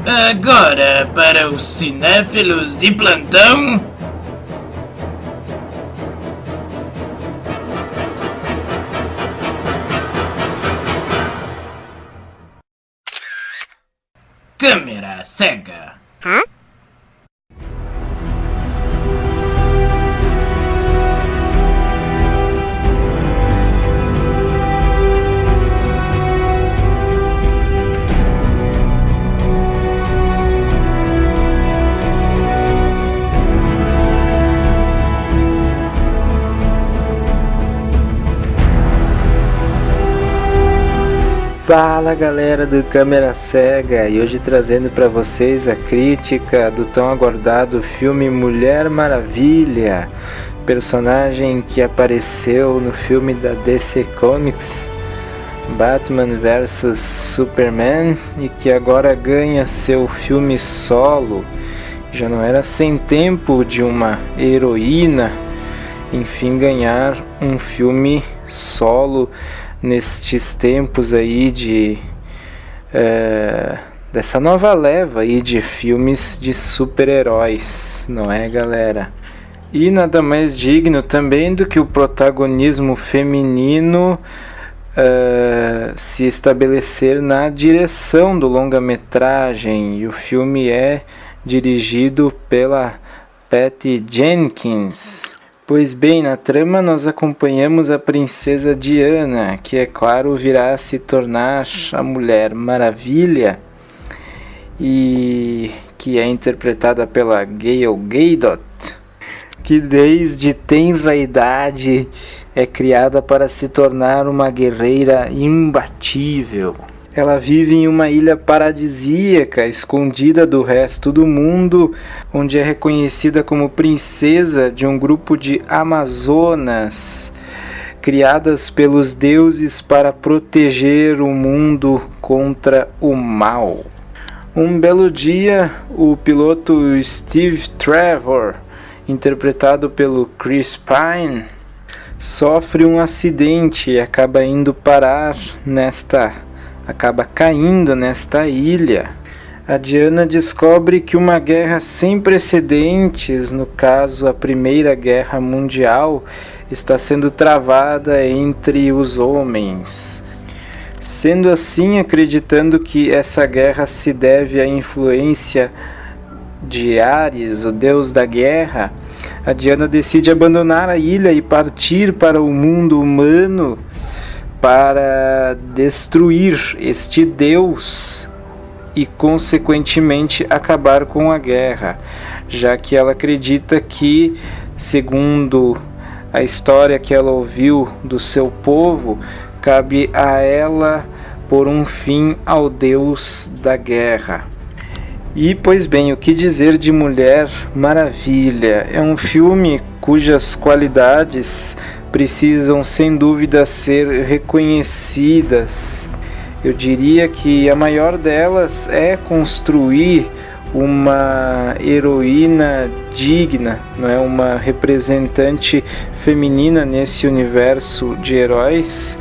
Agora, para os cinéfilos de plantão... Câmera cega. Hã? Fala galera do Câmera Cega, e hoje trazendo para vocês a crítica do tão aguardado filme Mulher Maravilha, personagem que apareceu no filme da DC Comics, Batman vs Superman, e que agora ganha seu filme solo. Já não era sem tempo de uma heroína, enfim, ganhar um filme solo nestes tempos aí dessa nova leva aí de filmes de super-heróis, não é, galera? E nada mais digno também do que o protagonismo feminino se estabelecer na direção do longa-metragem, e o filme é dirigido pela Patty Jenkins. Pois bem, na trama nós acompanhamos a princesa Diana, que é claro virá a se tornar a Mulher Maravilha, e que é interpretada pela Gal Gadot, que desde tenra idade é criada para se tornar uma guerreira imbatível. Ela vive em uma ilha paradisíaca, escondida do resto do mundo, onde é reconhecida como princesa de um grupo de amazonas, criadas pelos deuses para proteger o mundo contra o mal. Um belo dia, o piloto Steve Trevor, interpretado pelo Chris Pine, sofre um acidente e acaba caindo nesta ilha. A Diana descobre que uma guerra sem precedentes, no caso a Primeira Guerra Mundial, está sendo travada entre os homens. Sendo assim, acreditando que essa guerra se deve à influência de Ares, o deus da guerra, a Diana decide abandonar a ilha e partir para o mundo humano para destruir este deus e, consequentemente, acabar com a guerra, já que ela acredita que, segundo a história que ela ouviu do seu povo, cabe a ela pôr um fim ao deus da guerra. E, pois bem, o que dizer de Mulher Maravilha? É um filme cujas qualidades precisam sem dúvida ser reconhecidas. Eu diria que a maior delas é construir uma heroína digna, não é? Uma representante feminina nesse universo de heróis,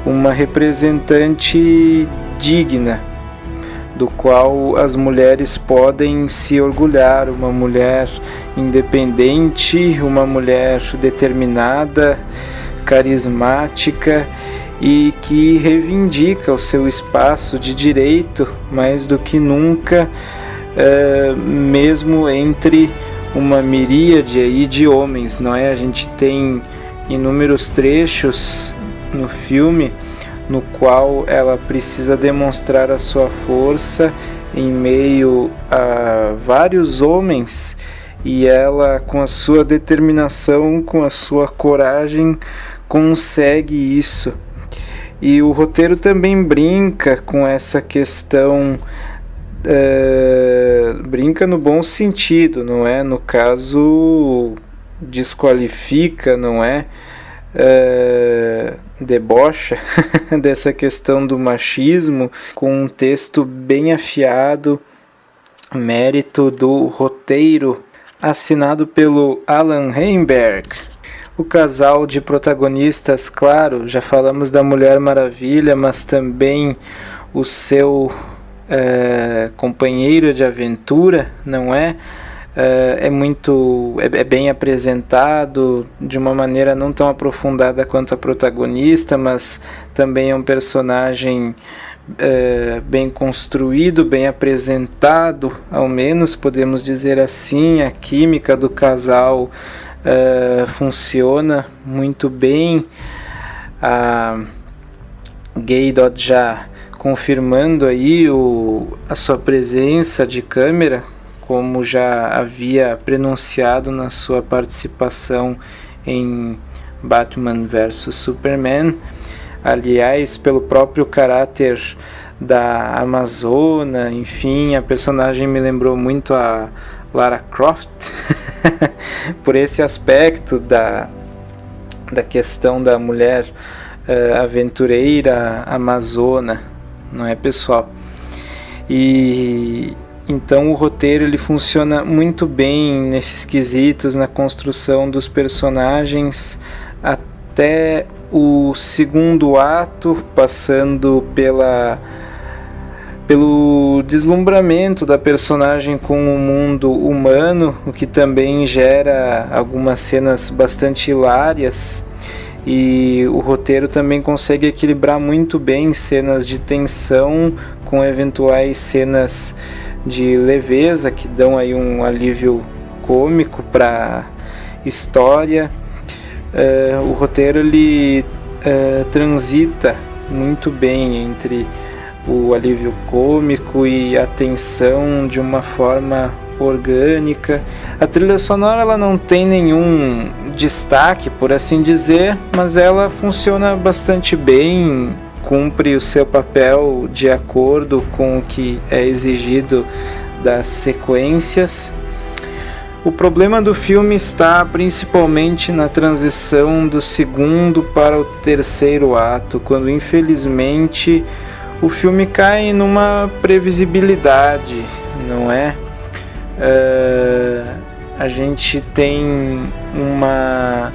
uma representante digna, do qual as mulheres podem se orgulhar, uma mulher independente, uma mulher determinada, carismática e que reivindica o seu espaço de direito mais do que nunca, mesmo entre uma miríade aí de homens, não é? A gente tem inúmeros trechos no filme no qual ela precisa demonstrar a sua força em meio a vários homens, e ela, com a sua determinação, com a sua coragem, consegue isso. E o roteiro também brinca com essa questão, brinca no bom sentido, não é? No caso, desqualifica, não é? Debocha dessa questão do machismo, com um texto bem afiado, mérito do roteiro assinado pelo Alan Heinberg. O casal de protagonistas, claro, já falamos da Mulher Maravilha, mas também o seu companheiro de aventura, não é? É bem apresentado de uma maneira não tão aprofundada quanto a protagonista, mas também é um personagem bem construído, bem apresentado, ao menos podemos dizer assim. A química do casal funciona muito bem. A Gadot já confirmando aí a sua presença de câmera, como já havia prenunciado na sua participação em Batman vs Superman. Aliás, pelo próprio caráter da Amazona, enfim, a personagem me lembrou muito a Lara Croft, por esse aspecto da questão da mulher aventureira amazona, não é, pessoal? E então o roteiro ele funciona muito bem nesses quesitos, na construção dos personagens, até o segundo ato, passando pelo deslumbramento da personagem com o mundo humano, o que também gera algumas cenas bastante hilárias. E o roteiro também consegue equilibrar muito bem cenas de tensão com eventuais cenas de leveza, que dão aí um alívio cômico para a história. O roteiro ele transita muito bem entre o alívio cômico e a tensão de uma forma orgânica. A trilha sonora ela não tem nenhum destaque, por assim dizer, mas ela funciona bastante bem, cumpre o seu papel de acordo com o que é exigido das sequências. O problema do filme está principalmente na transição do segundo para o terceiro ato, quando infelizmente o filme cai numa previsibilidade, não é? A gente tem uma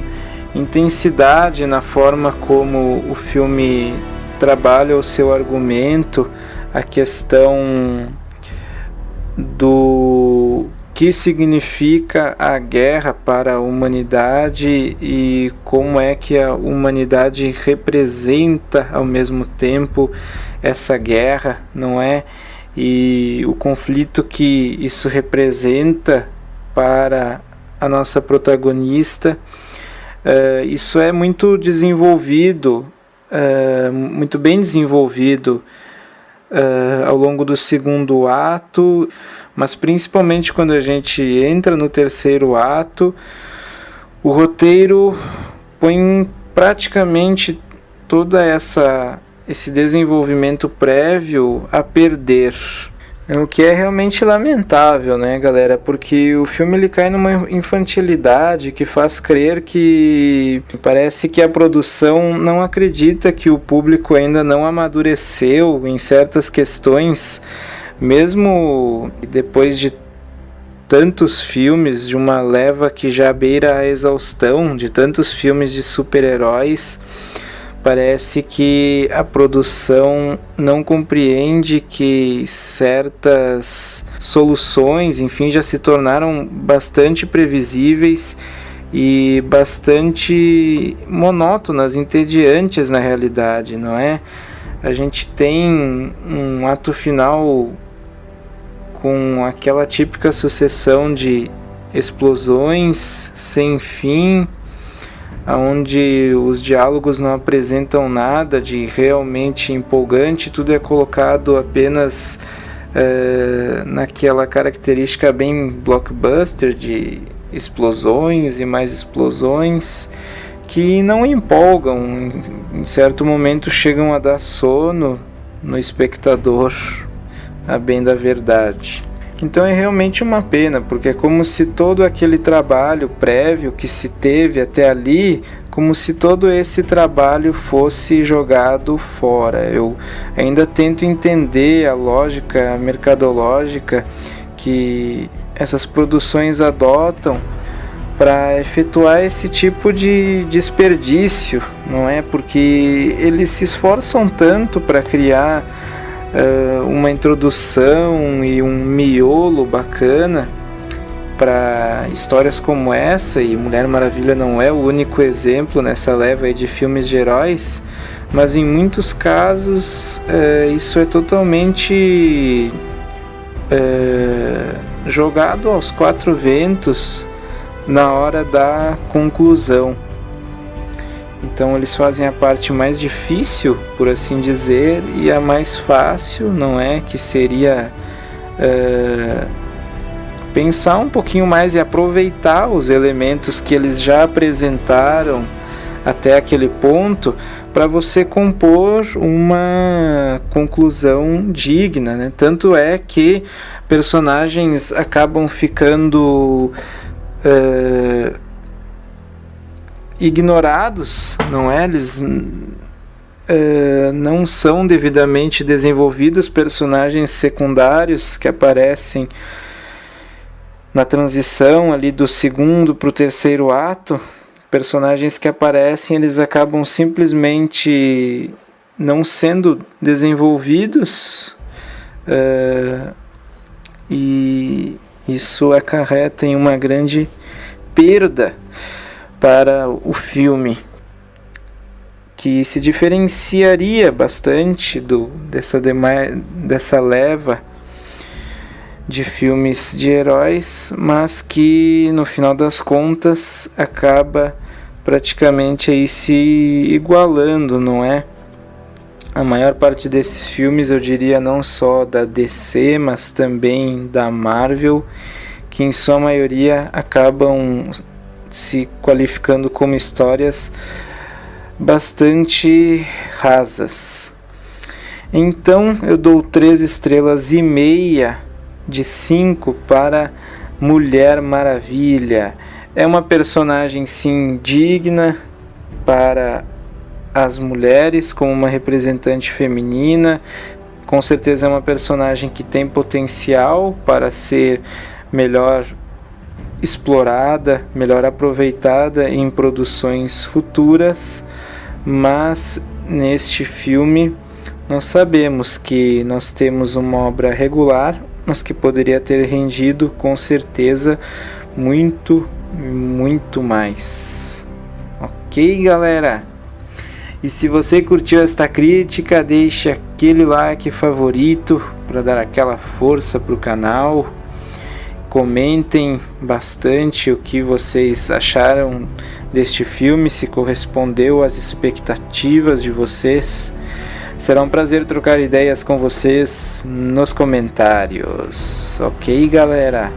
intensidade na forma como o filme trabalha o seu argumento, a questão do que significa a guerra para a humanidade e como é que a humanidade representa ao mesmo tempo essa guerra, não é? E o conflito que isso representa para a nossa protagonista. Isso é muito desenvolvido, muito bem desenvolvido ao longo do segundo ato, mas principalmente quando a gente entra no terceiro ato, o roteiro põe praticamente toda esse desenvolvimento prévio a perder. O que é realmente lamentável, né, galera? Porque o filme ele cai numa infantilidade que faz crer que parece que a produção não acredita que o público ainda não amadureceu em certas questões, mesmo depois de tantos filmes, de uma leva que já beira a exaustão, de tantos filmes de super-heróis. Parece que a produção não compreende que certas soluções, enfim, já se tornaram bastante previsíveis e bastante monótonas, entediantes na realidade, não é? A gente tem um ato final com aquela típica sucessão de explosões sem fim, onde os diálogos não apresentam nada de realmente empolgante, tudo é colocado apenas naquela característica bem blockbuster de explosões e mais explosões, que não empolgam, em certo momento chegam a dar sono no espectador, a bem da verdade. Então é realmente uma pena, porque é como se todo aquele trabalho prévio que se teve até ali, como se todo esse trabalho fosse jogado fora. Eu ainda tento entender a lógica mercadológica que essas produções adotam para efetuar esse tipo de desperdício, não é? Porque eles se esforçam tanto para criar uma introdução e um miolo bacana para histórias como essa, e Mulher Maravilha não é o único exemplo nessa leva aí de filmes de heróis, mas em muitos casos isso é totalmente jogado aos quatro ventos na hora da conclusão. Então eles fazem a parte mais difícil, por assim dizer, e a mais fácil, não é? Que seria pensar um pouquinho mais e aproveitar os elementos que eles já apresentaram até aquele ponto para você compor uma conclusão digna, né? Tanto é que personagens acabam ficando ignorados, não é? Eles não são devidamente desenvolvidos. Personagens secundários que aparecem na transição ali do segundo para o terceiro ato, personagens que aparecem, eles acabam simplesmente não sendo desenvolvidos, e isso acarreta em uma grande perda para o filme, que se diferenciaria bastante dessa leva de filmes de heróis, mas que no final das contas acaba praticamente aí se igualando, não é? A maior parte desses filmes, eu diria, não só da DC, mas também da Marvel, que em sua maioria acabam se qualificando como histórias bastante rasas. Então eu dou 3,5 estrelas de 5 para Mulher Maravilha. É uma personagem sim digna para as mulheres, como uma representante feminina. Com certeza é uma personagem que tem potencial para ser melhor explorada, melhor aproveitada em produções futuras, mas neste filme nós sabemos que nós temos uma obra regular, mas que poderia ter rendido com certeza muito mais. Ok, galera? E se você curtiu esta crítica, deixe aquele like favorito para dar aquela força para o canal. Comentem bastante o que vocês acharam deste filme, se correspondeu às expectativas de vocês. Será um prazer trocar ideias com vocês nos comentários. Ok, galera?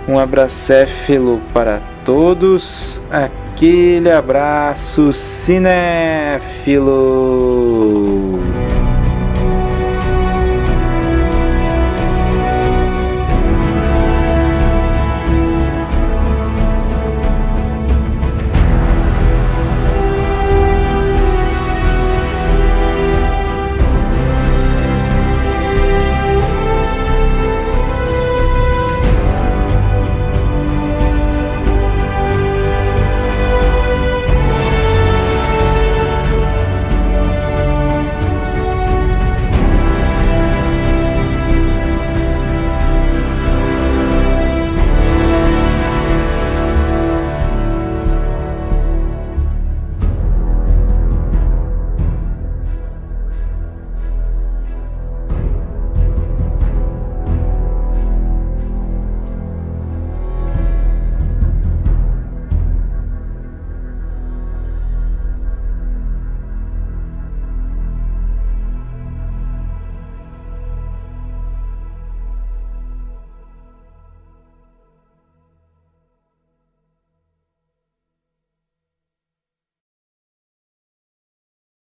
Um abracéfilo para todos. Aquele abraço cinéfilo.